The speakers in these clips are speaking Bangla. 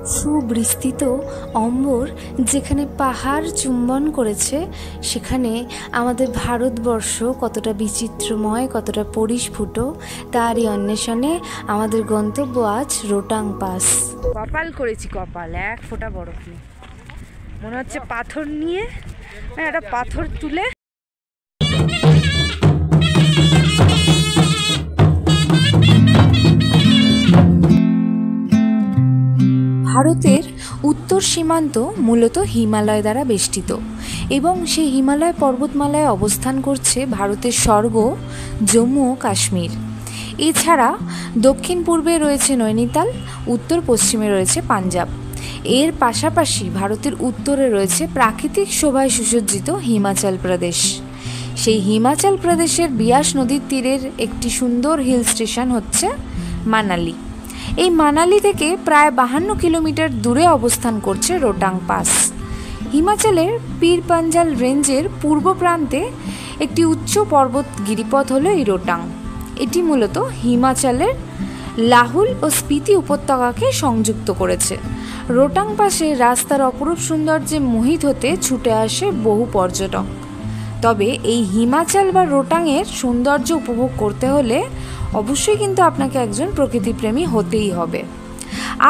সুবিস্তৃত অম্বর যেখানে পাহাড় চুম্বন করেছে, সেখানে আমাদের ভারতবর্ষ কতটা বিচিত্রময়, কতটা পরিস্ফুট, তারই অন্বেষণে আমাদের গন্তব্য আজ রোটাং পাস। কপাল করেছি, কপাল এক ফোঁটা বরফ নেই। মনে হচ্ছে পাথর নিয়ে একটা পাথর তুলে। ভারতের উত্তর সীমান্ত মূলত হিমালয় দ্বারা বেষ্টিত এবং সেই হিমালয় পর্বতমালায় অবস্থান করছে ভারতের স্বর্গ জম্মু ও কাশ্মীর। এছাড়া দক্ষিণ পূর্বে রয়েছে নৈনিতাল, উত্তর পশ্চিমে রয়েছে পাঞ্জাব। এর পাশাপাশি ভারতের উত্তরে রয়েছে প্রাকৃতিক শোভায় সুসজ্জিত হিমাচল প্রদেশ। সেই হিমাচল প্রদেশের বিয়াস নদীর তীরের একটি সুন্দর হিল স্টেশন হচ্ছে মানালি। এই মানালি থেকে প্রায় 52 কিলোমিটার দূরে অবস্থান করছে রোটাং পাস। হিমাচলের পীর পাঞ্জাল রেঞ্জের পূর্ব প্রান্তে একটি উচ্চ পর্বত গিরিপথ হলো এই রোটাং। এটি মূলত হিমাচলের লাহুল ও স্পিতি উপত্যকাকে সংযুক্ত করেছে। রোটাং পাশে রাস্তার অপরূপ সৌন্দর্যে মোহিত হতে ছুটে আসে বহু পর্যটক। তবে এই হিমাচল বা রোটাংয়ের সৌন্দর্য উপভোগ করতে হলে অবশ্যই কিন্তু আপনাকে একজন প্রকৃতিপ্রেমী হতেই হবে।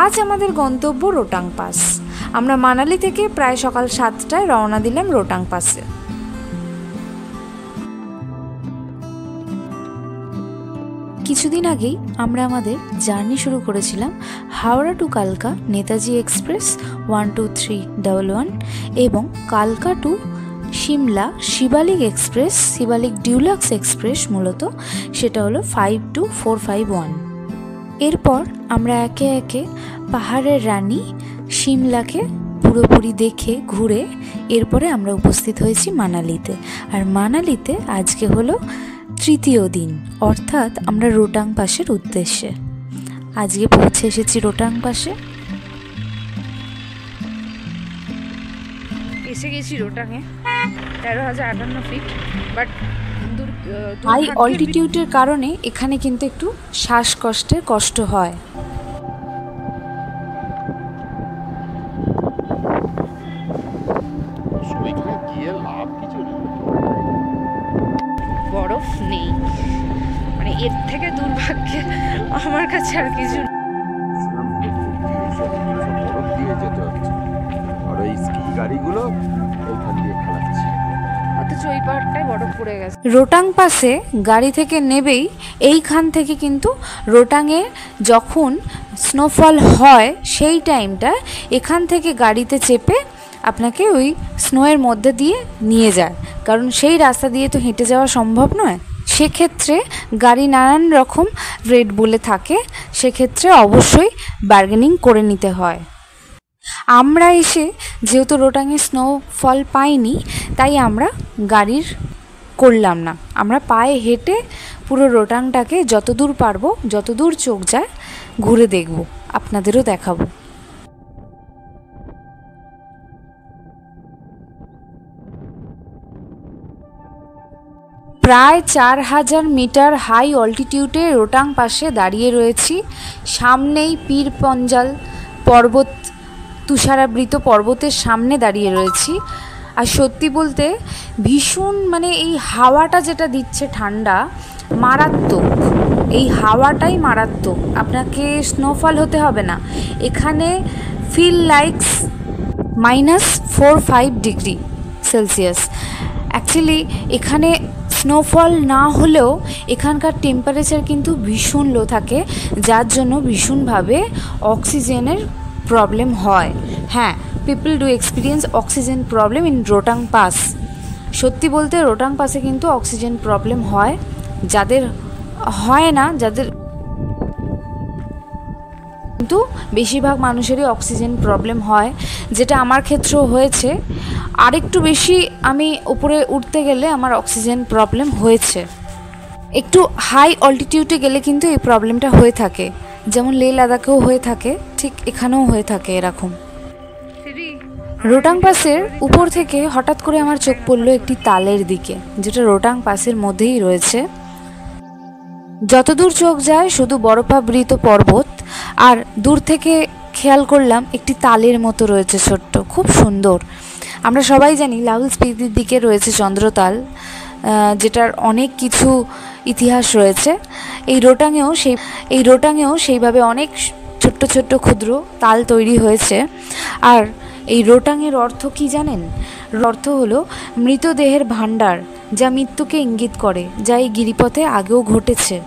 আজ আমাদের গন্তব্য রোটাং পাস। আমরা মানালি থেকে প্রায় সকাল 7টায় রওনা দিলাম রোটাং পাসে। কিছুদিন আগেই আমরা আমাদের জার্নি শুরু করেছিলাম হাওড়া টু কালকা নেতাজি এক্সপ্রেস 12311 এবং কালকা to Shimla Shivalik express, Shivalik deluxe express মূলত সেটা হলো 52451। এরপর আমরা একে একে পাহাড়ের রানী সিমলাকে পুরোপুরি দেখে ঘুরে এরপরে আমরা উপস্থিত হয়েছি মানালিতে। আর মানালিতে আজকে হলো তৃতীয় দিন, অর্থাৎ আমরা রোটাং পাসের উদ্দেশ্যে আজকে পৌঁছে এসেছি রোটাং পাসে। এসে গেছি রোটাংয়ে, 13,058 ফিট। বাট হাই অল্টিটিউডের কারণে এখানে কিন্তু একটু শ্বাসকষ্টের কষ্ট হয়। বরফ নেই, মানে এর থেকে দুর্ভাগ্যের আমার কাছে আর কিছু। রোটাং পাসে গাড়ি থেকে নেবেই এইখান থেকে কিন্তু রোটাংয়ে যখন স্নোফল হয় সেই টাইমটা এখান থেকে গাড়িতে চেপে আপনাকে ওই স্নোয়ের মধ্যে দিয়ে নিয়ে যায়, কারণ সেই রাস্তা দিয়ে তো হেঁটে যাওয়া সম্ভব নয়। সেক্ষেত্রে গাড়ি নানান রকম রেট বলে থাকে, সেক্ষেত্রে অবশ্যই বার্গেনিং করে নিতে হয়। আমরা এসে যেহেতু রোটাংয়ে স্নোফল পাইনি, তাই আমরা গাড়ির করলাম না, আমরা পায়ে হেঁটে পুরো রোটাংটাকে যতদূর পারবো, যতদূর চোখ যায় ঘুরে দেখব, আপনাদেরও দেখাবো। প্রায় 4000 মিটার হাই অল্টিটিউডে রোটাং পাশে দাঁড়িয়ে রয়েছি। সামনেই পীর পাঞ্জাল পর্বত, তুষারাবৃত পর্বতের সামনে দাঁড়িয়ে রয়েছি। আর সত্যি বলতে ভীষণ মানে এই হাওয়াটা যেটা দিচ্ছে ঠান্ডা, মারাত্মক। এই হাওয়াটাই মারাত্মক। আপনাকে স্নোফল হতে হবে না, এখানে feel likes -4-5 degree Celsius. Actually এখানে স্নোফল না হলেও এখানকার টেম্পারেচার কিন্তু ভীষণ লো থাকে, যার জন্য ভীষণভাবে অক্সিজেনের প্রবলেম হয়। হ্যাঁ, people do experience oxygen problem in Rohtang pass. সত্যি বলতে রোটাং পাসে কিন্তু অক্সিজেন প্রবলেম হয়, যাদের হয় না, যাদের কিন্তু বেশিরভাগ মানুষেরই অক্সিজেন প্রবলেম হয়, যেটা আমার ক্ষেত্রেও হয়েছে। আরেকটু বেশি আমি উপরে উঠতে গেলে আমার অক্সিজেন প্রবলেম হয়েছে। একটু হাই অল্টিটিউডে গেলে কিন্তু এই প্রবলেমটা হয়ে থাকে, যেমন লে লাদাখেও হয়ে থাকে, ঠিক এখানেও হয়ে থাকে এরকম। রোটাং পাসের উপর থেকে হঠাৎ করে আমার চোখ পড়লো একটি তালের দিকে, যেটা রোটাং পাসের মধ্যেই রয়েছে। যতদূর চোখ যায় শুধু বরফাবৃত পর্বত, আর দূর থেকে খেয়াল করলাম একটি তালের মতো রয়েছে ছোট্ট, খুব সুন্দর। আমরা সবাই জানি লাহুল স্পিতির দিকে রয়েছে চন্দ্রতাল, যেটার অনেক কিছু ইতিহাস রয়েছে। এই রোটাংয়েও সেইভাবে অনেক ছোট্ট ছোট্ট ক্ষুদ্র তাল তৈরি হয়েছে। আর এই রোটাংয়ের অর্থ কি জানেন? অর্থ হলো মৃতদেহের ভাণ্ডার, যা মৃত্যুকে ইঙ্গিত করে, যা এই গিরিপথে আগেও ঘটেছে।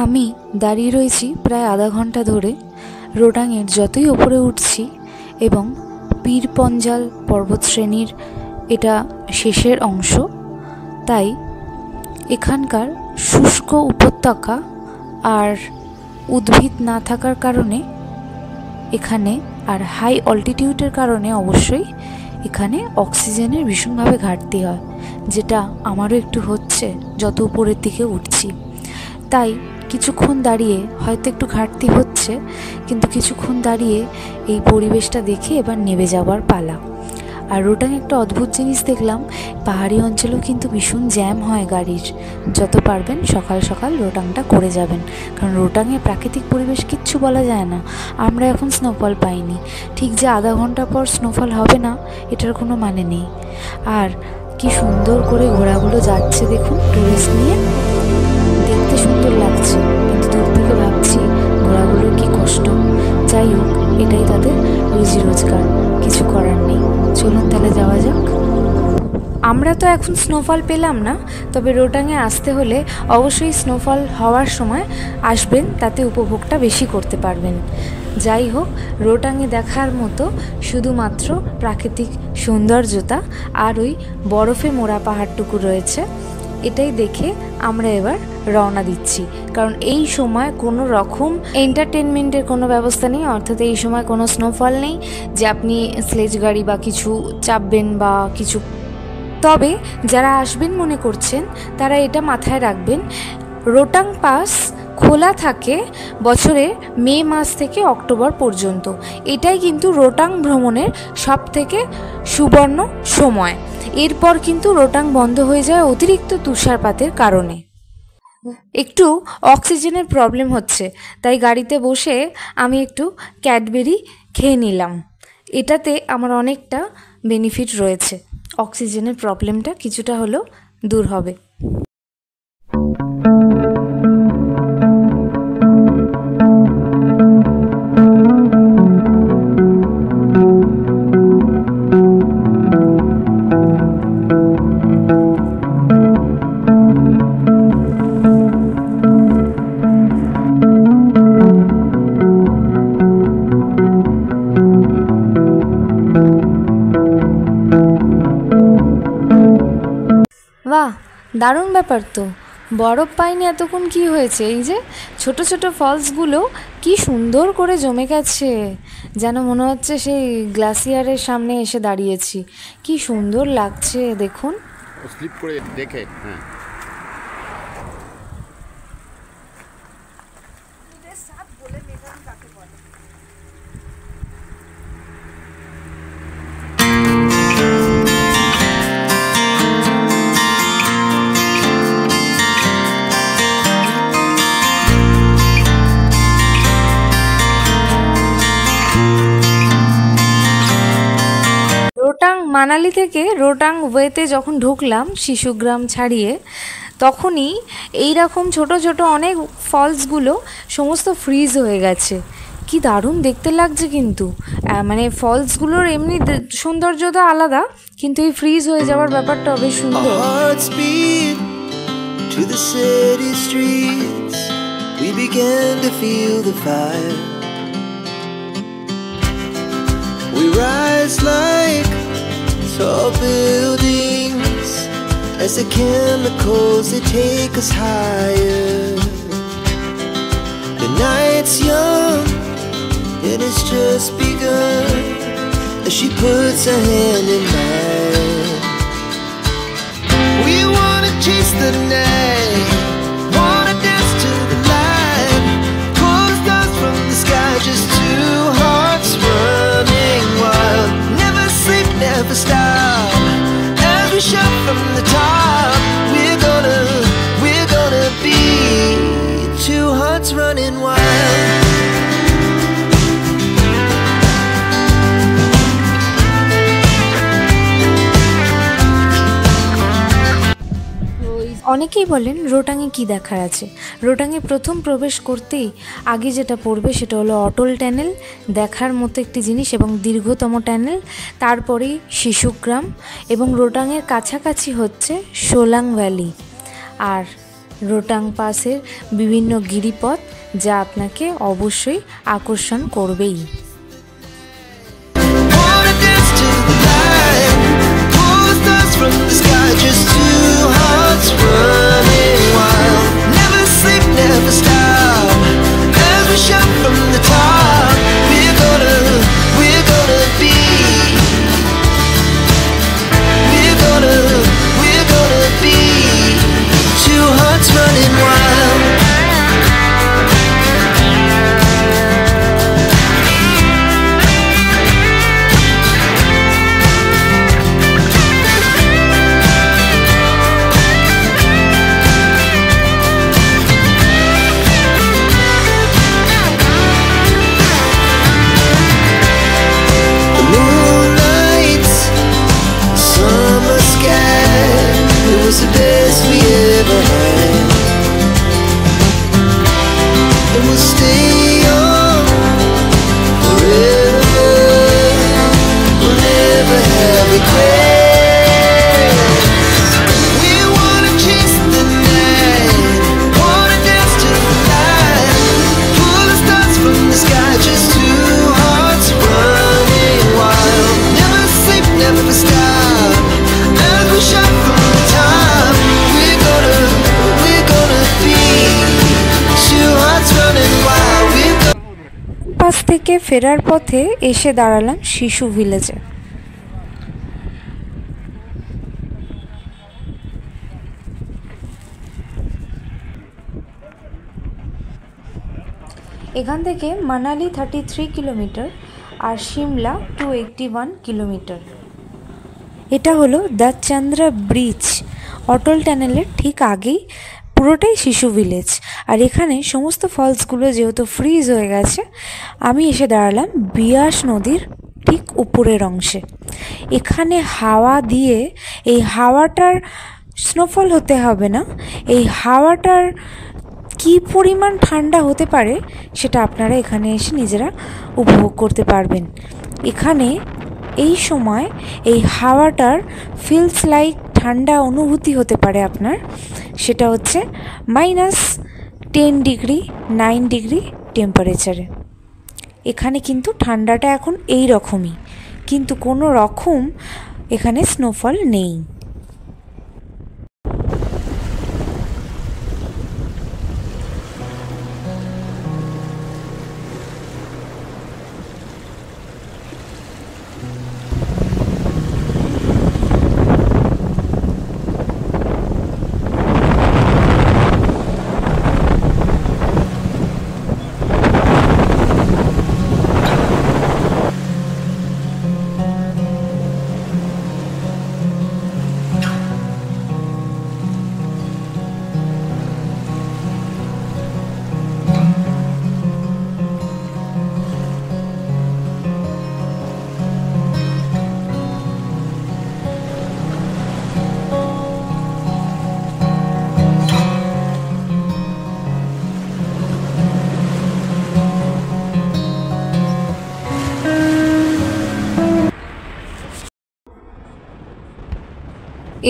আমি দাঁড়িয়ে রয়েছি প্রায় আধা ঘন্টা ধরে। রোটাংয়ের যতই ওপরে উঠছি এবং পীর পঞ্জাল পর্বতশ্রেণীর এটা শেষের অংশ, তাই এখানকার শুষ্ক উপত্যকা আর উদ্ভিদ না থাকার কারণে এখানে, আর হাই অল্টিটিউডের কারণে অবশ্যই এখানে অক্সিজেনের ভীষণভাবে ঘাটতি হয়, যেটা আমারও একটু হচ্ছে যত উপরের দিকে উঠছি। তাই কিছুক্ষণ দাঁড়িয়ে, হয়তো একটু ঘাটতি হচ্ছে, কিন্তু কিছুক্ষণ দাঁড়িয়ে এই পরিবেশটা দেখে এবার নেমে যাওয়ার পালা। আর রোটাং একটা অদ্ভুত জিনিস দেখলাম, পাহাড়ি অঞ্চলেও কিন্তু ভীষণ জ্যাম হয় গাড়ির। যত পারবেন সকাল সকাল রোটাংটা করে যাবেন, কারণ রোটাংয়ের প্রাকৃতিক পরিবেশ কিচ্ছু বলা যায় না। আমরা এখন স্নোফল পাইনি, ঠিক যে আধা ঘন্টা পর স্নোফল হবে না এটার কোনো মানে নেই। আর কি সুন্দর করে ঘোড়াগুলো যাচ্ছে দেখুন, টুরিস্ট নিয়ে, দেখতে সুন্দর লাগছে, কিন্তু দূর থেকে ভাবছি ঘোড়াগুলোর কি কষ্ট। যাই হোক, এটাই তাদের রুজি রোজগার, কিছু করার নেই। চলুন তাহলে যাওয়া যাক। আমরা তো এখন স্নোফল পেলাম না, তবে রোটাংয়ে আসতে হলে অবশ্যই স্নোফল হওয়ার সময় আসবেন, তাতে উপভোগটা বেশি করতে পারবেন। যাই হোক, রোটাংয়ে দেখার মতো শুধুমাত্র প্রাকৃতিক সৌন্দর্যতা আর ওই বরফে মোড়া পাহাড়টুকু রয়েছে। এটাই দেখে আমরা এবার রওনা দিচ্ছি, কারণ এই সময় কোনো রকম এন্টারটেনমেন্টের কোনো ব্যবস্থা নেই, অর্থাৎ এই সময় কোনো স্নোফল নেই যে আপনি স্লেজ গাড়ি বা কিছু চাপবেন বা কিছু। তবে যারা আসবেন মনে করছেন তারা এটা মাথায় রাখবেন, রোটাং পাস খোলা থাকে বছরের মে মাস থেকে অক্টোবর পর্যন্ত। এটাই কিন্তু রোটাং ভ্রমণের সবথেকে সুবর্ণ সময়। এরপর কিন্তু রোটাং বন্ধ হয়ে যায় অতিরিক্ত তুষারপাতের কারণে। একটু অক্সিজেনের প্রবলেম হচ্ছে, তাই গাড়িতে বসে আমি একটু ক্যাডবেরি খেয়ে নিলাম। এটাতে আমার অনেকটা বেনিফিট রয়েছে, অক্সিজেনের প্রবলেমটা কিছুটা হলেও দূর হবে। বাহ, দারুণ ব্যাপার তো। বরফ পাইনি এতক্ষণ, কি হয়েছে? এই যে ছোট ছোট ফলসগুলো কি সুন্দর করে জমে গেছে, যেন মনে হচ্ছে সেই গ্লাসিয়ারের সামনে এসে দাঁড়িয়েছি। কি সুন্দর লাগছে দেখুন। স্লিপ করে দেখে, হ্যাঁ। রোটাং মানালি থেকে রোটাং ওয়েতে যখন ঢুকলাম শিশুগ্রাম ছাড়িয়ে, তখনই এইরকম ছোট ছোট অনেক ফলসগুলো সমস্ত ফ্রিজ হয়ে গেছে। কি দারুণ দেখতে লাগছে কিন্তু, মানে ফলসগুলোর এমনি সৌন্দর্য তো আলাদা, কিন্তু এই ফ্রিজ হয়ে যাওয়ার ব্যাপারটা বেশ সুন্দর। To the city streets, we began to feel the fire. We rise like tall buildings as the chemicals, they take us higher. The night's young and it's just begun, as she puts her hand in mine. We wanna chase the night, wanna dance to the light, pull the stars from the sky, just two hearts running wild. Never sleep, never stop, as we shout from the top. We're gonna be two hearts running wild. অনেকেই বলেন রোটাঙে কি দেখার আছে। রোটাঙে প্রথম প্রবেশ করতেই আগে যেটা পড়বে সেটা হলো অটল টানেল, দেখার মতো একটি জিনিস এবং দীর্ঘতম টানেল। তারপরেই শিশুগ্রাম এবং রোটাঙের কাছাকাছি হচ্ছে সোলাং ভ্যালি আর রোটাং পাসের বিভিন্ন গিরিপথ, যা আপনাকে অবশ্যই আকর্ষণ করবেই। Wanna dance to the light, pull the stars from the sky, just two hearts running wild. Never sleep, never stop, as we shout from the top. We're gonna be, we're gonna be two hearts running wild. The moonlight, summer sky, it was the best we ever had. And we'll stay on forever, we'll never have regrets. We wanna chase the night, wanna dance to the light, pull the stars from the sky, just two hearts running wild. Never sleep, never stop, as we shout from the top. We're gonna be two hearts running wild. Pass থেকে ফেরার পথে এসে দাঁড়ালাম শিশু ভিলেজে। এখান থেকে মানালি 33 কিলোমিটার আর সিমলা 281 কিলোমিটার। এটা হলো দ্য চন্দ্রা ব্রিজ, অটল টানেলের ঠিক আগেই পুরোটাই শিশু ভিলেজ। আর এখানে সমস্ত ফলসগুলো যেহেতু ফ্রিজ হয়ে গেছে, আমি এসে দাঁড়ালাম বিয়াস নদীর ঠিক উপরের অংশে। এখানে হাওয়া দিয়ে, এই হাওয়াটার স্নোফল হতে হবে না, এই হাওয়াটার কী পরিমাণ ঠান্ডা হতে পারে সেটা আপনারা এখানে এসে নিজেরা উপভোগ করতে পারবেন। এখানে এই সময় এই হাওয়াটার ফিলস লাইক ঠান্ডা অনুভূতি হতে পারে আপনার, সেটা হচ্ছে -10 ডিগ্রি 9 ডিগ্রি টেম্পারেচারে। এখানে কিন্তু ঠান্ডাটা এখন এই রকমই, কিন্তু কোনো রকম এখানে স্নোফল নেই।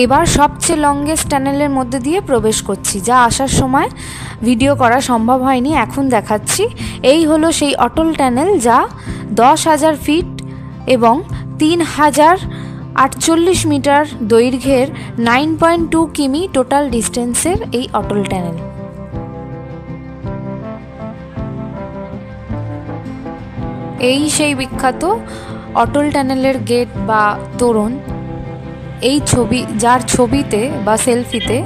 এবার সবচেয়ে লংগেস্ট টানেলের মধ্যে দিয়ে প্রবেশ করছি, যা আসার সময় ভিডিও করা সম্ভব হয়নি, এখন দেখাচ্ছি। এই হলো সেই অটল টানেল, যা 10,000 ফিট এবং 3,048 মিটার দৈর্ঘ্যের 9.2 কিমি টোটাল ডিস্টেন্সের এই অটল টানেল। এই সেই বিখ্যাত অটল টানেলের গেট বা তোরণ, এই ছবি যার ছবিতে বা সেলফিতে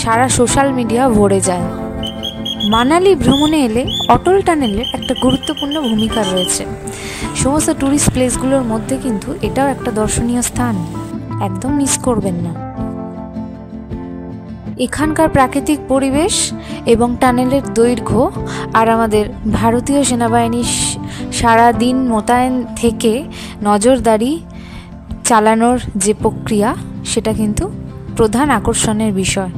সারা সোশ্যাল মিডিয়া ভরে যায়। মানালি ভ্রমণে এলে অটল টানেলের একটা গুরুত্বপূর্ণ ভূমিকা রয়েছে। সমস্ত ট্যুরিস্ট প্লেসগুলোর মধ্যে কিন্তু এটাও একটা দর্শনীয় স্থান, একদম মিস করবেন না। এখানকার প্রাকৃতিক পরিবেশ এবং টানেলের দৈর্ঘ্য আর আমাদের ভারতীয় সেনাবাহিনীর সারা দিন মোতায়েন থেকে নজরদারি চালানোর যে প্রক্রিয়া, সেটা কিন্তু প্রধান আকর্ষণের বিষয়।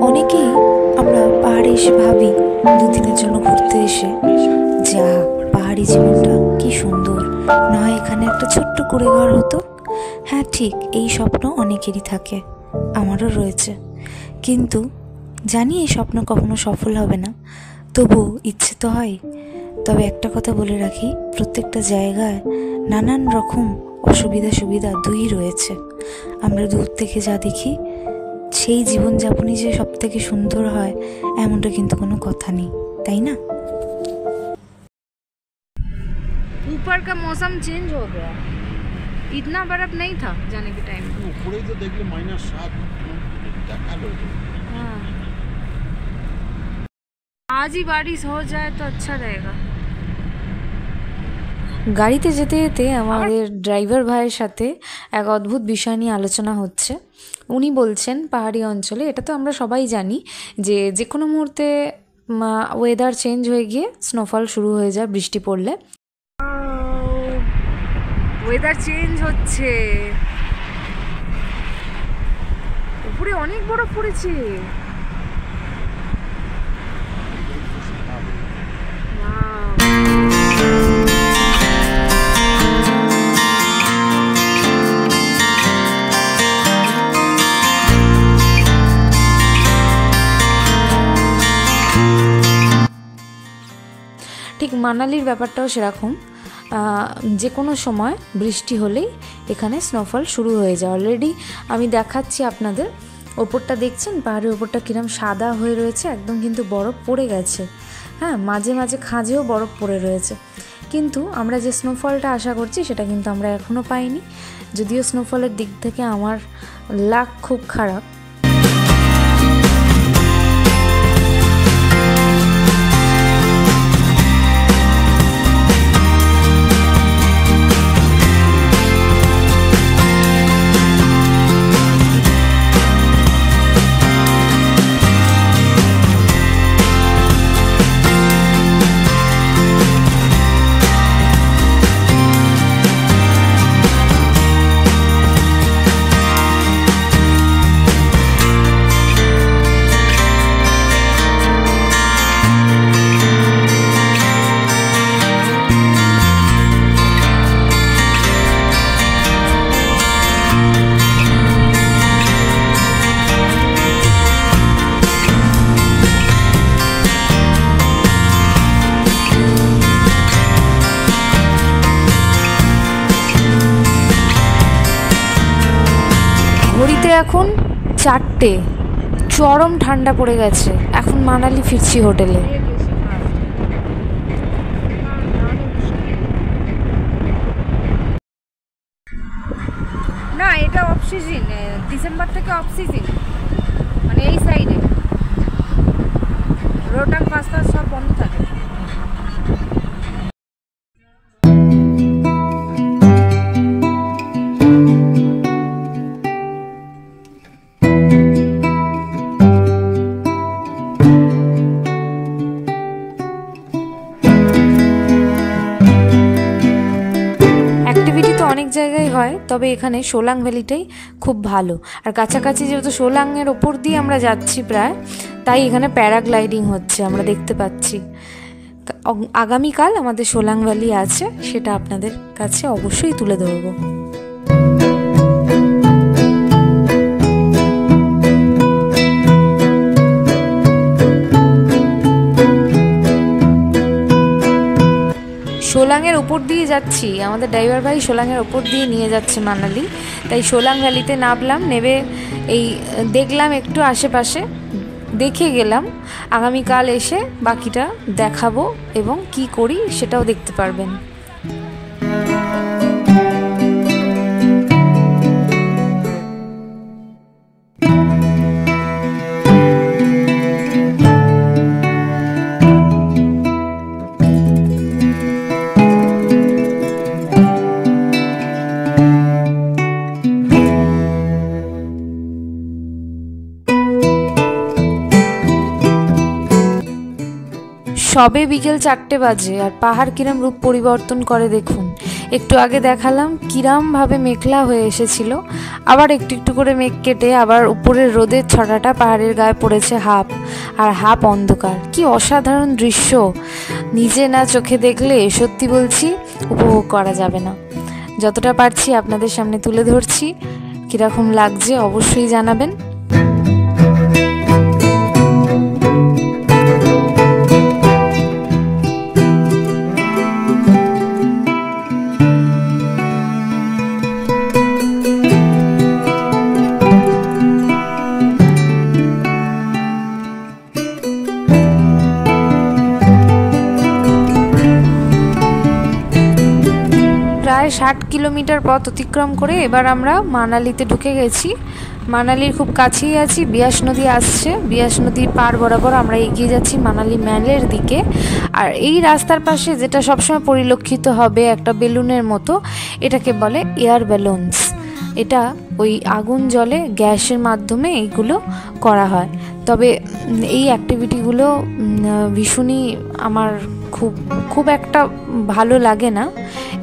অনেকেই আমরা পাহাড়ে এসে ভাবি দুদিনের জন্য ঘুরতে এসে, যা পাহাড়ি জীবনটা কি সুন্দর, না হয় এখানে একটা ছোট্ট কুড়ে ঘর হতো। হ্যাঁ ঠিক, এই স্বপ্ন অনেকেরই থাকে, আমারও রয়েছে। কিন্তু জানি এই স্বপ্ন কখনো সফল হবে না, তবুও ইচ্ছে তো হয়। তবে একটা কথা বলে রাখি, প্রত্যেকটা জায়গায় নানান রকম অসুবিধা সুবিধা দুই রয়েছে। আমরা দূর থেকে যা দেখি সেই জীবনযাপনই যে সব থেকে সুন্দর হয় এমনটা কিন্তু কোনো কথা নেই, তাই না? ऊपर का मौसम चेंज हो गया, इतना बर्फ नहीं था जाने के टाइम में। উপরেই তো দেখলে -7 দেখালো। हाँ, आज ही बारिश हो जाए तो अच्छा रहेगा। গাড়িতে যেতে যেতে আমাদের ড্রাইভার ভাইয়ের সাথে এক অদ্ভুত বিষয় নিয়ে আলোচনা হচ্ছে। উনি বলছেন পাহাড়ি অঞ্চলে, এটা তো আমরা সবাই জানি, যে যে কোনো মুহূর্তে ওয়েদার চেঞ্জ হয়ে গিয়ে স্নোফল শুরু হয়ে যায় বৃষ্টি পড়লে। ওয়েদার চেঞ্জ হচ্ছে, উপরে অনেক বরফ পড়েছে। ঠিক মানালির ব্যাপারটাও সেরকম, যে কোনো সময় বৃষ্টি হলেই এখানে স্নোফল শুরু হয়ে যায়। অলরেডি আমি দেখাচ্ছি আপনাদের, ওপরটা দেখছেন পাহাড়ের ওপরটা কিরম সাদা হয়ে রয়েছে, একদম কিন্তু বরফ পড়ে গেছে। হ্যাঁ, মাঝে মাঝে খাঁজেও বরফ পড়ে রয়েছে, কিন্তু আমরা যে স্নোফলটা আশা করছি সেটা কিন্তু আমরা এখনও পাইনি। যদিও স্নোফলের দিক থেকে আমার লাক খুব খারাপ। ঘড়িতে এখন 4টে, চরম ঠান্ডা পড়ে গেছে। এখন মানালি ফিরছি হোটেলে। না, এটা অফ সিজন, ডিসেম্বর থেকে অফ সিজন, মানে এই সাইডে রোটাং পাস্তা সব বন্ধ থাকে। জায়গায় হয়, তবে এখানে সোলাং ভ্যালিটাই খুব ভালো। আর কাছাকাছি যেহেতু সোলাংয়ের ওপর দিয়ে আমরা যাচ্ছি প্রায়, তাই এখানে প্যারাগ্লাইডিং হচ্ছে আমরা দেখতে পাচ্ছি। আগামীকাল আমাদের সোলাং ভ্যালি আছে, সেটা আপনাদের কাছে অবশ্যই তুলে ধরবো। সোলাংয়ের ওপর দিয়ে যাচ্ছি, আমাদের ড্রাইভার ভাই সোলাংয়ের ওপর দিয়ে নিয়ে যাচ্ছে মানালি, তাই সোলাং ভ্যালিতে নামলাম, নেবে এই দেখলাম একটু আশেপাশে, দেখে গেলাম। আগামীকাল এসে বাকিটা দেখাবো এবং কি করি সেটাও দেখতে পারবেন। সবে বিকেল 4টে বাজে আর পাহাড় কিরম রূপ পরিবর্তন করে দেখুন। একটু আগে দেখালাম কিরমভাবে মেঘলা হয়ে এসেছিল, আবার একটু একটু করে মেঘ কেটে আবার উপরের রোদের ছটাটা পাহাড়ের গায়ে পড়েছে হাফ, আর হাফ অন্ধকার। কি অসাধারণ দৃশ্য, নিজে না চোখে দেখলে সত্যি বলছি উপভোগ করা যাবে না। যতটা পারছি আপনাদের সামনে তুলে ধরছি, কীরকম লাগছে অবশ্যই জানাবেন। প্রায় 60 কিলোমিটার পথ অতিক্রম করে এবার আমরা মানালিতে ঢুকে গেছি। মানালির খুব কাছেই আছি, বিয়াস নদী আসছে, বিয়াস নদীর পার বরাবর আমরা এগিয়ে যাচ্ছি মানালি ম্যালের দিকে। আর এই রাস্তার পাশে যেটা সবসময় পরিলক্ষিত হবে একটা বেলুনের মতো, এটাকে বলে এয়ার ব্যালুনস। এটা ওই আগুন জলে গ্যাসের মাধ্যমে এইগুলো করা হয়। তবে এই অ্যাক্টিভিটিগুলো ভীষণই আমার খুব একটা ভালো লাগে না।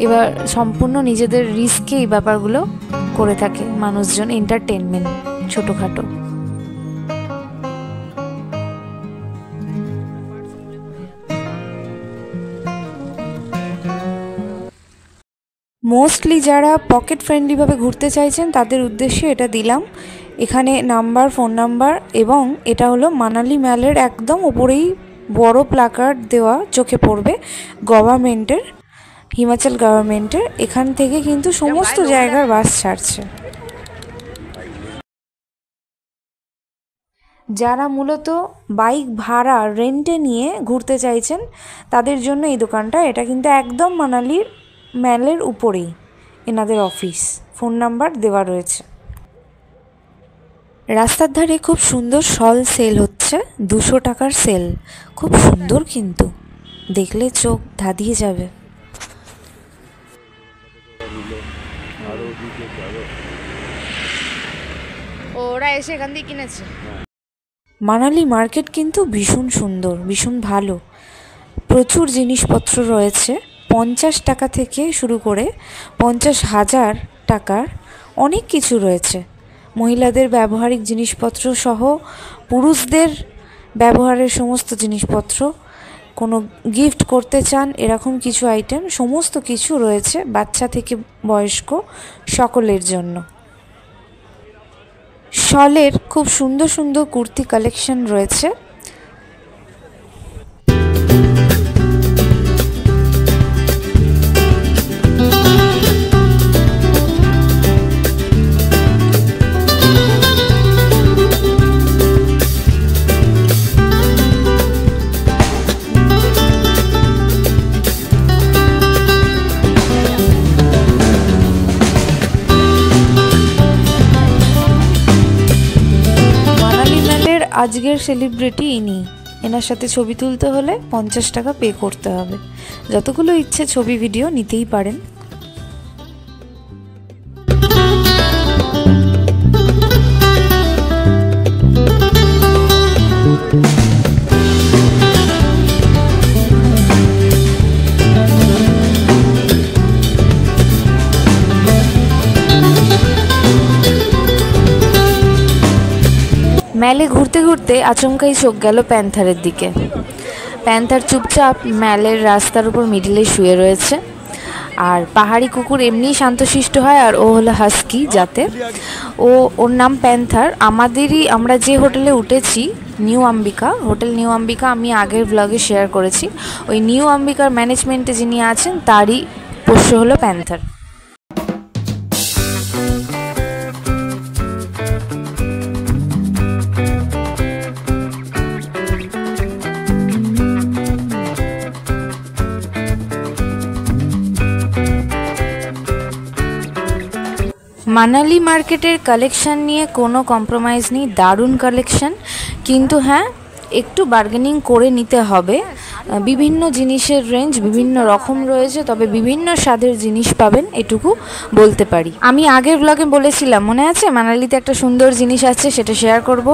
এবার সম্পূর্ণ নিজেদের রিস্কে এই ব্যাপারগুলো করে থাকে মানুষজন, এন্টারটেনমেন্ট ছোটোখাটো। মোস্টলি যারা পকেট ফ্রেন্ডলিভাবে ঘুরতে চাইছেন তাদের উদ্দেশ্যে এটা দিলাম। এখানে নাম্বার, ফোন নাম্বার, এবং এটা হলো মানালি ম্যালের একদম উপরেই বড় প্ল্যাকার্ড দেওয়া চোখে পড়বে গভর্নমেন্টের, হিমাচল গভর্নমেন্টের। এখান থেকে কিন্তু সমস্ত জায়গার বাস ছাড়ছে। যারা মূলত বাইক ভাড়া রেন্টে নিয়ে ঘুরতে চাইছেন তাদের জন্য এই দোকানটা। এটা কিন্তু একদম মানালির ম্যালের উপরেই এনাদের অফিস, ফোন নাম্বার দেওয়া রয়েছে। রাস্তার ধারে খুব সুন্দর শল সেল হচ্ছে, 200 টাকার সেল, খুব সুন্দর, কিন্তু দেখলে চোখ ধাঁধিয়ে যাবে। ওরা এসে এখান থেকে কিনেছে। মানালি মার্কেট কিন্তু ভীষণ সুন্দর, ভীষণ ভালো, প্রচুর জিনিসপত্র রয়েছে। 50 টাকা থেকে শুরু করে 50,000 টাকার অনেক কিছু রয়েছে। মহিলাদের ব্যবহারিক জিনিসপত্র সহ পুরুষদের ব্যবহারের সমস্ত জিনিসপত্র, কোনো গিফট করতে চান এরকম কিছু আইটেম, সমস্ত কিছু রয়েছে বাচ্চা থেকে বয়স্ক সকলের জন্য। শলের খুব সুন্দর সুন্দর কুর্তি কালেকশন রয়েছে। আজকের সেলিব্রিটি ইনি, এনার সাথে ছবি তুলতে হলে 50 টাকা পে করতে হবে। যতগুলো ইচ্ছে ছবি ভিডিও নিতেই পারেন। ঘুরতে ঘুরতে আচমকাই চোখ গেল প্যান্থারের দিকে। প্যান্থার চুপচাপ ম্যালের রাস্তার উপর মিডিলে শুয়ে রয়েছে। আর পাহাড়ি কুকুর এমনিই শান্তশিষ্ট হয়, আর ও হলো হাস্কি জাতে। ওর নাম প্যান্থার। আমরা যে হোটেলে উঠেছি, new Ambika hotel, new Ambika, আমি আগের ব্লগে শেয়ার করেছি। ওই নিউ আম্বিকার ম্যানেজমেন্টে যিনি আছেন তারই পোষ্য হলো প্যান্থার। মানালি মার্কেটের কালেকশান নিয়ে কোনো কম্প্রোমাইজ নেই, দারুণ কালেকশান। কিন্তু হ্যাঁ, একটু বার্গেনিং করে নিতে হবে। বিভিন্ন জিনিসের রেঞ্জ বিভিন্ন রকম রয়েছে, তবে বিভিন্ন স্বাদের জিনিস পাবেন, এটুকু বলতে পারি। আমি আগের ব্লগে বলেছিলাম, মনে আছে, মানালিতে একটা সুন্দর জিনিস আছে, সেটা শেয়ার করব।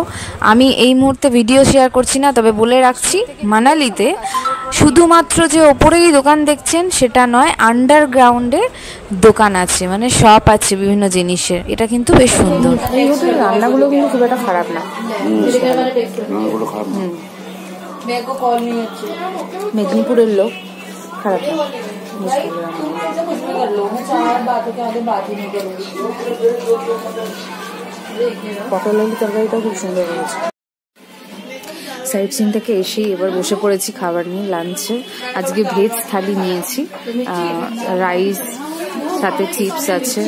আমি এই মুহূর্তে ভিডিও শেয়ার করছি না, তবে বলে রাখছি, মানালিতে শুধুমাত্র যে ওপরেই দোকান দেখছেন সেটা নয়, আন্ডারগ্রাউন্ডে দোকান আছে, মানে শপ আছে বিভিন্ন জিনিসের। এটা কিন্তু বেশ সুন্দর। এই হোটেলের রান্নাগুলো কিন্তু খুব একটা খারাপ না। মেদিনীপুরের লোক, খারাপ না। পটল আলু তরকারিটাও খুব সুন্দর হয়েছে। সাইড সিন থেকে এসেই এবার বসে পড়েছি খাবার নিয়ে, লাঞ্চে। আজকে ভেজ থালি নিয়েছি, রাইস, সাথে চিপস আছে,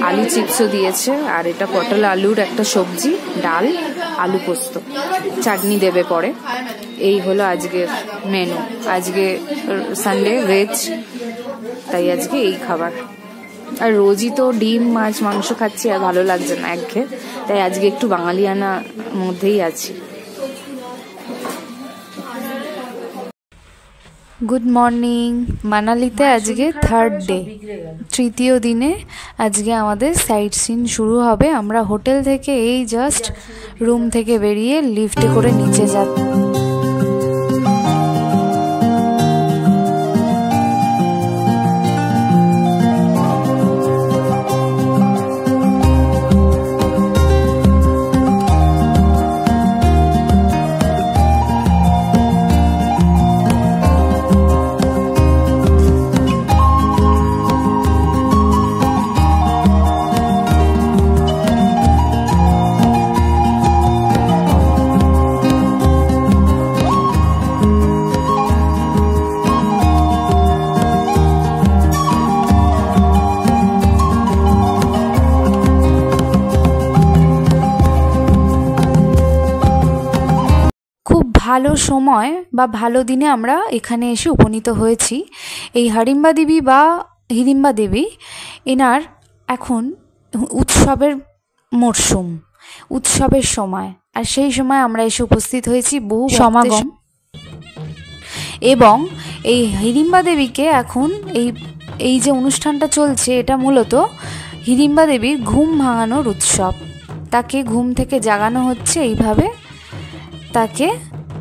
আলু চিপসও দিয়েছে, আর এটা পটল আলুর একটা সবজি, ডাল, আলু পোস্ত, চাটনি দেবে পরে। এই হলো আজকের মেনু। আজকে সানডে ভেজ, তাই আজকে এই খাবার। আর রোজই তো ডিম, মাছ, মাংস খাচ্ছি, আর ভালো লাগছে না, একঘেয়ে, তাই আজকে একটু বাঙালিয়ানা মধ্যেই আছি। Good morning. মানালিতে আজকে থার্ড ডে, তৃতীয় দিনে আজকে আমাদের সাইট সিন শুরু হবে। আমরা হোটেল থেকে এই জাস্ট রুম থেকে বেরিয়ে লিফটে করে নিচে যাচ্ছি। ভালো সময় বা ভালো দিনে আমরা এখানে এসে উপনীত হয়েছি। এই হিড়িম্বা দেবী এনার এখন উৎসবের মরশুম, উৎসবের সময়, আর সেই সময় আমরা এসে উপস্থিত হয়েছি, বহু সমাগম। এবং এই হিড়িম্বা দেবীকে এখন এই যে অনুষ্ঠানটা চলছে, এটা মূলত হিড়িম্বা দেবীর ঘুম ভাঙানোর উৎসব। তাকে ঘুম থেকে জাগানো হচ্ছে, এইভাবে তাকে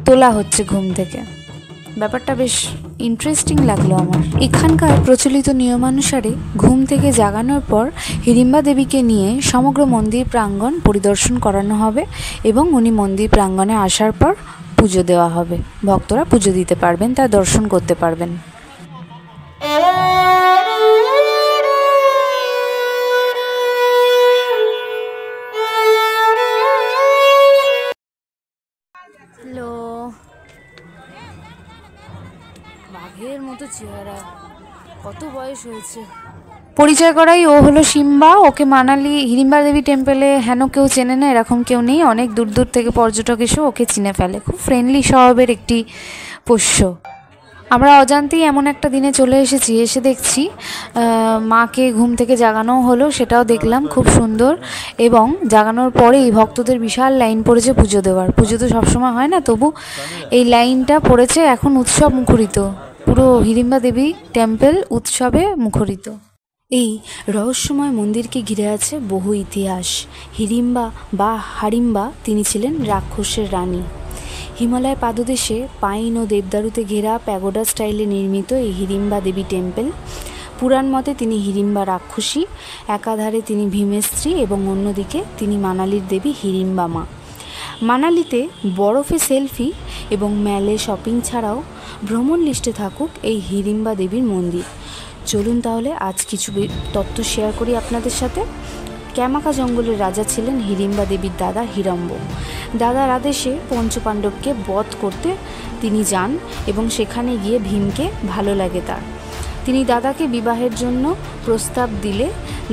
তোলা হচ্ছে ঘুম থেকে। ব্যাপারটা বেশ ইন্টারেস্টিং লাগলো আমার। এখানকার প্রচলিত নিয়মানুসারে ঘুম থেকে জাগানোর পর হিড়িম্বা দেবীকে নিয়ে সমগ্র মন্দির প্রাঙ্গণ পরিদর্শন করানো হবে, এবং উনি মন্দির প্রাঙ্গণে আসার পর পুজো দেওয়া হবে। ভক্তরা পুজো দিতে পারবেন, তার দর্শন করতে পারবেন। বাঘের মতো চেহারা, কত বয়স হয়েছে। পরিচয় করাই, ও হলো সিম্বা। ওকে মানালি হিড়িম্বা দেবী টেম্পলে হেন কেউ চেনে না, এরকম কেউ নেই। অনেক দূর দূর থেকে পর্যটক এসে ওকে চিনে ফেলে। খুব ফ্রেন্ডলি স্বভাবের একটি পোষ্য। আমরা অজান্তেই এমন একটা দিনে চলে এসেছি, এসে দেখছি মাকে ঘুম থেকে জাগানোও হলো, সেটাও দেখলাম, খুব সুন্দর। এবং জাগানোর পরেই ভক্তদের বিশাল লাইন পড়েছে পুজো দেওয়ার। পুজো তো সবসময় হয় না, তবু এই লাইনটা পড়েছে। এখন উৎসব মুখরিত, পুরো হিড়িম্বা দেবী টেম্পল উৎসবে মুখরিত। এই রহস্যময় মন্দিরকে ঘিরে আছে বহু ইতিহাস। হিড়িম্বা তিনি ছিলেন রাক্ষসের রানী। হিমালয় পাদদেশে পাইন ও দেবদারুতে ঘেরা প্যাগোডা স্টাইলে নির্মিত এই হিড়িম্বা দেবী টেম্পল। পুরাণ মতে তিনি হিড়িম্বা রাক্ষসী, একাধারে তিনি ভীমের স্ত্রী, এবং অন্যদিকে তিনি মানালির দেবী হিড়িম্বা মা। মানালিতে বরফে সেলফি এবং ম্যালে শপিং ছাড়াও ভ্রমণ লিস্টে থাকুক এই হিড়িম্বা দেবীর মন্দির। চলুন তাহলে আজ কিছু তথ্য শেয়ার করি আপনাদের সাথে। ক্যামাকা জঙ্গলের রাজা ছিলেন হিড়িম্বা দেবীর দাদা হিড়ম্ব। দাদার আদেশে পঞ্চপাণ্ডবকে বধ করতে তিনি যান এবং সেখানে গিয়ে ভীমকে ভালো লাগে তার। তিনি দাদাকে বিবাহের জন্য প্রস্তাব দিলে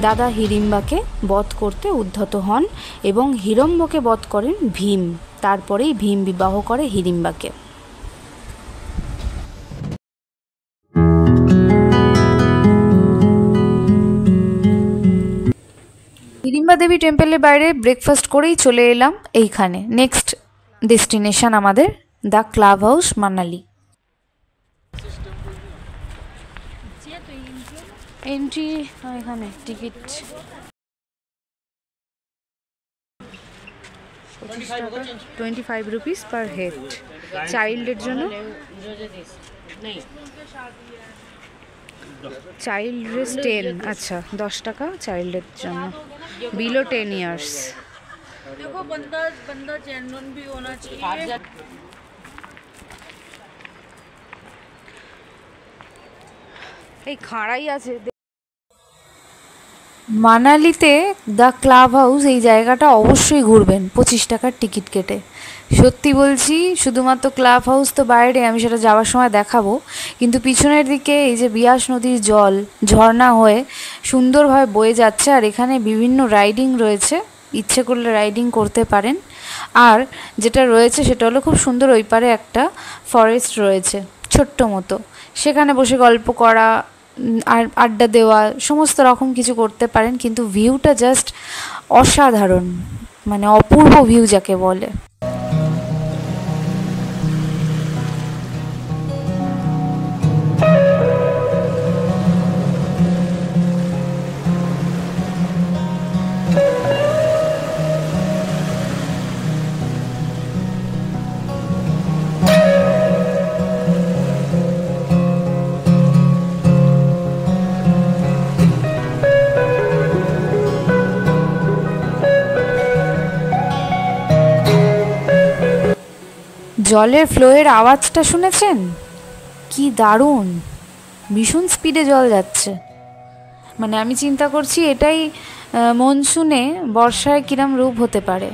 দাদা হিড়িম্বাকে বধ করতে উদ্ধত হন এবং হিড়ম্বকে বধ করেন ভীম। তারপরেই ভীম বিবাহ করে হিড়িম্বাকে। হিড়িম্বা দেবী টেম্পলের বাইরে ব্রেকফাস্ট করেই চলে এলাম এইখানে। নেক্সট ডেস্টিনেশন আমাদের the club house Manali. Entry এখানে টিকিট 25 রুপিস পার হেড। চাইল্ডের জন্য চাইল্ড রেস 10, আচ্ছা 10 টাকা চাইল্ডের জন্য, বিলো 10 ইয়ার্স। देखो बंदा जेन्युइन भी होना चाहिए। এই খাড়াই আছে। মানালিতে দ্য ক্লাব হাউস এই জায়গাটা অবশ্যই ঘুরবেন 25 টাকার টিকিট কেটে। সত্যি বলছি, শুধুমাত্র ক্লাব হাউস তো বাইরে, আমি সেটা যাওয়ার সময় দেখাবো, কিন্তু পিছনের দিকে এই যে বিয়াস নদীর জল ঝর্ণা হয়ে সুন্দরভাবে বয়ে যাচ্ছে, আর এখানে বিভিন্ন রাইডিং রয়েছে, ইচ্ছে করলে রাইডিং করতে পারেন। আর যেটা রয়েছে সেটা হলো খুব সুন্দর, ওই পারে একটা ফরেস্ট রয়েছে ছোট্ট মতো, সেখানে বসে গল্প করা আর আড্ডা দেওয়া সমস্ত রকম কিছু করতে পারেন। কিন্তু ভিউটা জাস্ট অসাধারণ, মানে অপূর্ব ভিউ যাকে বলে। জলের ফ্লোয়ের আওয়াজটা শুনেছেন? কি দারুণ, ভীষণ স্পিডে জল যাচ্ছে। মানে আমি চিন্তা করছি এটাই মনসুনে বর্ষায় কিরম রূপ হতে পারে।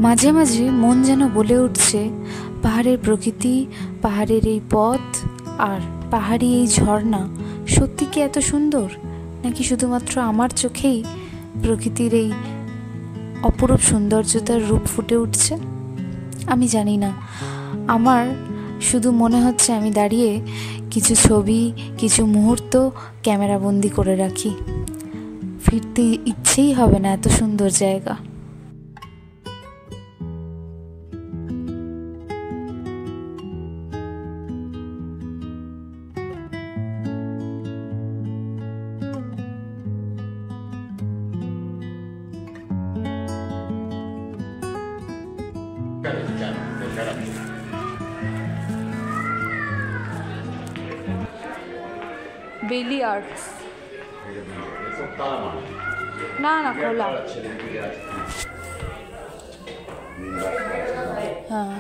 মাঝে মাঝে মন যেন বলে উঠছে, পাহাড়ের প্রকৃতি, পাহাড়ের এই পথ আর পাহাড়ি এই ঝর্ণা সত্যি কি এত সুন্দর, নাকি শুধুমাত্র আমার চোখেই প্রকৃতির এই অপরূপ সৌন্দর্যতার রূপ ফুটে উঠছে? আমি জানি না, আমার শুধু মনে হচ্ছে আমি দাঁড়িয়ে কিছু ছবি, কিছু মুহূর্ত ক্যামেরাবন্দি করে রাখি। ফিরতে ইচ্ছেই হবে না এত সুন্দর জায়গা। বেলি আর্টস না না খোলা, হ্যাঁ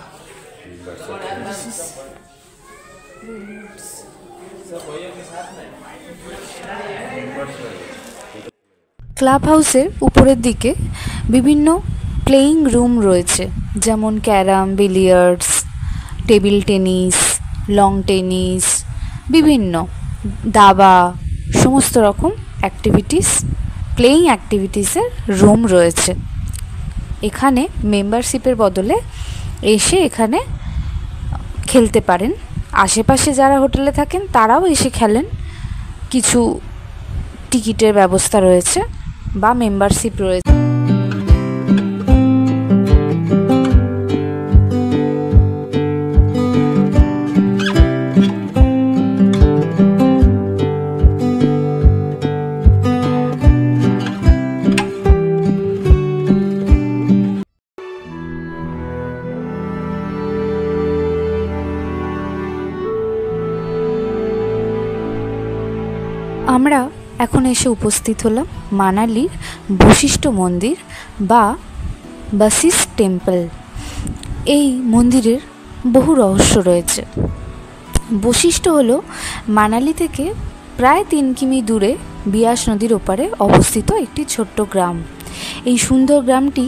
ক্লাব হাউসের উপরের দিকে বিভিন্ন প্লেয়িং রুম রয়েছে, যেমন carrom, billiards, table tennis, long tennis, বিভিন্ন দাবা, সমস্ত রকম অ্যাক্টিভিটিস, প্লেয়িং অ্যাক্টিভিটিসের রুম রয়েছে। এখানে মেম্বারশিপের বদলে এসে এখানে খেলতে পারেন। আশেপাশে যারা হোটেলে থাকেন তারাও এসে খেলেন। কিছু টিকিটের ব্যবস্থা রয়েছে বা মেম্বারশিপ রয়েছে। আমরা এখন এসে উপস্থিত হলাম মানালির বশিষ্ঠ মন্দির বা বশিষ্ঠ টেম্পল। এই মন্দিরের বহু রহস্য রয়েছে। বশিষ্ঠ হলো মানালি থেকে প্রায় 3 কিমি দূরে বিয়াস নদীর ওপারে অবস্থিত একটি ছোট্ট গ্রাম। এই সুন্দর গ্রামটি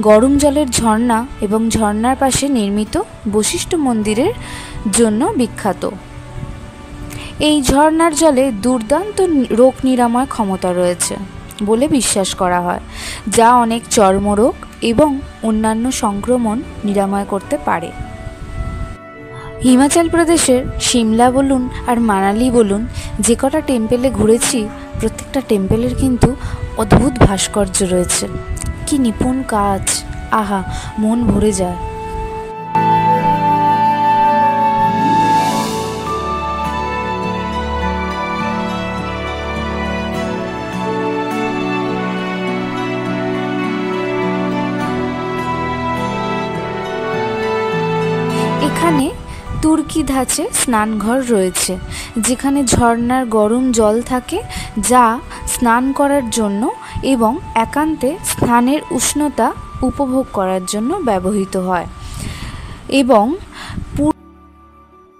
গরম জলের ঝর্ণা এবং ঝর্ণার পাশে নির্মিত বশিষ্ঠ মন্দিরের জন্য বিখ্যাত। এই ঝর্ণার জলে দুর্দান্ত রোগ নিরাময় ক্ষমতা রয়েছে বলে বিশ্বাস করা হয়, যা অনেক চর্মরোগ এবং অন্যান্য সংক্রমণ নিরাময় করতে পারে। হিমাচল প্রদেশের সিমলা বলুন আর মানালি বলুন, যে কটা টেম্পেলে ঘুরেছি প্রত্যেকটা টেম্পেলের কিন্তু অদ্ভুত ভাস্কর্য রয়েছে। কি নিপুণ কাজ, আহা, মন ভরে যায়। এখানে তুর্কি ধাঁচে স্নানঘর রয়েছে, যেখানে ঝর্ণার গরম জল থাকে, যা স্নান করার জন্য এবং একান্তে স্নানের উষ্ণতা উপভোগ করার জন্য ব্যবহৃত হয়। এবং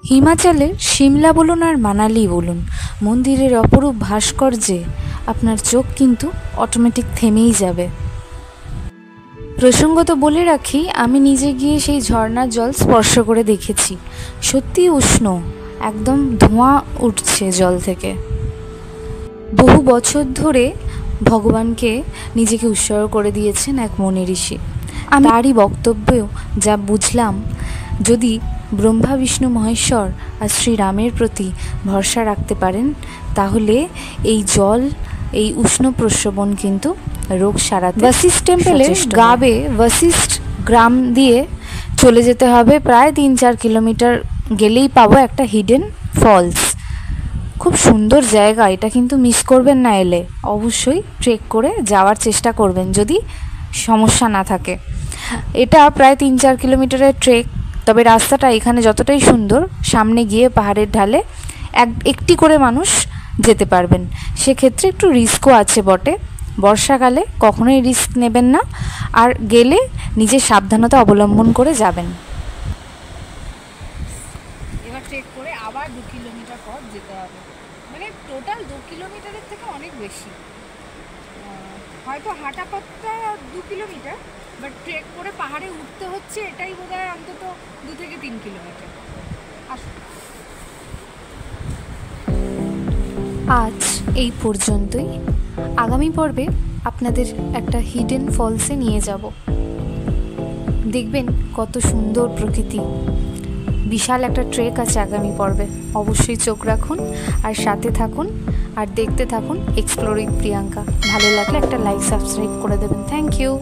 হিমাচলের সিমলা বলুন আর মানালি বলুন, মন্দিরের অপরূপ ভাস্কর্যে আপনার চোখ কিন্তু অটোমেটিক থেমেই যাবে। প্রসঙ্গত বলে রাখি, আমি নিজে গিয়ে সেই ঝর্ণার জল স্পর্শ করে দেখেছি। সত্যি উষ্ণ, একদম ধোঁয়া উঠছে জল থেকে। বহু বছর ধরে ভগবানকে নিজেকে উৎসর্গ করে দিয়েছেন এক মুনি ঋষি। আমি তারই বক্তব্যেও যা বুঝলাম, যদি ব্রহ্মা, বিষ্ণু, মহেশ্বর আর শ্রীরামের প্রতি ভরসা রাখতে পারেন, তাহলে এই জল, এই উষ্ণ প্রস্রবণ কিন্তু রোগ সারাতে। বশিষ্ঠ টেম্পলের গাবে বশিষ্ঠ গ্রাম দিয়ে চলে যেতে হবে, প্রায় 3-4 কিলোমিটার গেলেই পাবো একটা হিডেন ফলস। খুব সুন্দর জায়গা, এটা কিন্তু মিস করবেন না। এলে অবশ্যই ট্রেক করে যাওয়ার চেষ্টা করবেন যদি সমস্যা না থাকে। এটা প্রায় 3-4 কিলোমিটারের ট্রেক, তবে রাস্তাটা এখানে যতটাই সুন্দর, সামনে গিয়ে পাহাড়ের ঢালে একটি করে মানুষ যেতে পারবেন। সেক্ষেত্রে একটু রিস্কও আছে বটে। বর্ষাকালে কখনোই রিস্ক নেবেন না, আর গেলে নিজের সাবধানতা অবলম্বন করে যাবেন। এবার ট্রেক করে আবার 2 কিলোমিটার পথ যেতে হবে, মানে টোটাল 2 কিলোমিটারের থেকে অনেক বেশি। হয়তো হাঁটা পথটা 2 কিলোমিটার, বাট ট্রেক করে পাহাড়ে উঠতে হচ্ছে, এটাই বোধহয় অন্তত 2 থেকে 3 কিলোমিটার। আজ এই পর্যন্তই। আগামী পর্বে আপনাদের একটা হিডেন ফলসে নিয়ে যাব। দেখবেন কত সুন্দর প্রকৃতি। বিশাল একটা ট্রেক আছে আগামী পর্বে, অবশ্যই চোখ রাখুন আর সাথে থাকুন আর দেখতে থাকুন এক্সপ্লোর উইথ প্রিয়াঙ্কা। ভালো লাগলে একটা লাইক, সাবস্ক্রাইব করে দেবেন। Thank you.